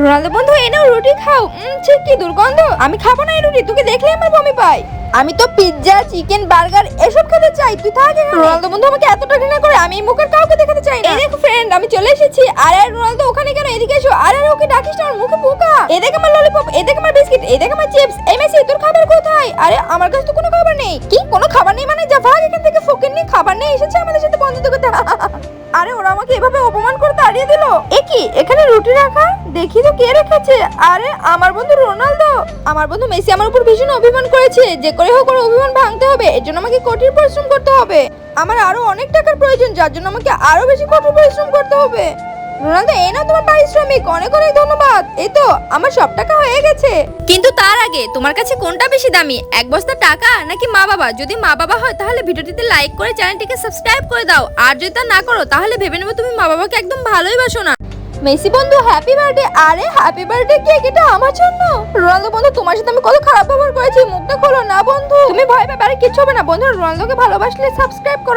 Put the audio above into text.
Ronaldo বন্ধু এই নাও রুটি খাও। ছি কি দুর্গন্ধ, আমি খাবো না এই রুটি, তোকে দেখলে আমার বমি পায়। আমি তো পিৎজা চিকেন বার্গার এসব খেতে চাই, তুই থাক এখানে। রোনালদো বন্ধু আমাকে এতটা ঘৃণা করে, আমি এই মুখের কাউকে দেখাতে চাই না। এই দেখো ফ্রেন্ড, আমি চলে এসেছি। আরে রোনালদো ওখানে কেন, এদিকে এসো। আরে ওকে ডাকিস না, আমার মুখে পোকা। এই দেখ আমার ললিপপ, এই দেখ আমার বিস্কিট, এই দেখ আমার চিপস। এই মেসি তোর খাবার কোথায়? আরে আমার কাছে তো কোনো খাবার নেই। কি কোনো খাবার নেই মানে? যা ভাগ এখান থেকে, ফকিন্নি খাবার নেই এসেছে আমাদের সাথে বন্ধুত্ব করতে। আরে ওরা আমাকে এভাবে অপমান করে তাড়িয়ে দিল। এ কি এখানে রুটি রাখা, দেখি তো কে রেখেছে। আরে আমার বন্ধু রোনালদো। আমার বন্ধু মেসি আমার উপর ভীষণ অভিমান করেছে, যে করে হোক ওর অভিমান ভাঙতে হবে। এর জন্য আমাকে কঠিন পরিশ্রম করতে হবে। আমার আরো অনেক টাকার প্রয়োজন, যার জন্য আমাকে আরো বেশি কঠোর পরিশ্রম করতে হবে। রোনালদো এই নাও তোমার পারিশ্রমিক, অনেক অনেক ধন্যবাদ। এই তো আমার সব টাকা হয়ে গেছে। কিন্তু তার আগে তোমার কাছে কোনটা বেশি দামি, এক বস্তা টাকা নাকি মা বাবা? যদি মা বাবা হয় তাহলে ভিডিওটিতে লাইক করে চ্যানেলটিকে সাবস্ক্রাইব করে দাও, আর যদি তা না করো তাহলে ভেবে নেবো তুমি মা বাবাকে একদম ভালোই বাসো না। মেসি বন্ধু হ্যাপি বার্থডে। আরে হ্যাপি বার্থডে কেক এটা আমার জন্য। রোনালদো বন্ধু তোমার সাথে আমি কত খারাপ ব্যবহার করেছি, মুখটা খোলো না বন্ধু। তুমি ভয় পাবে, আরে কিচ্ছু হবে না বন্ধু। রোনালদোকে ভালোবাসলে সাবস্ক্রাইব করো।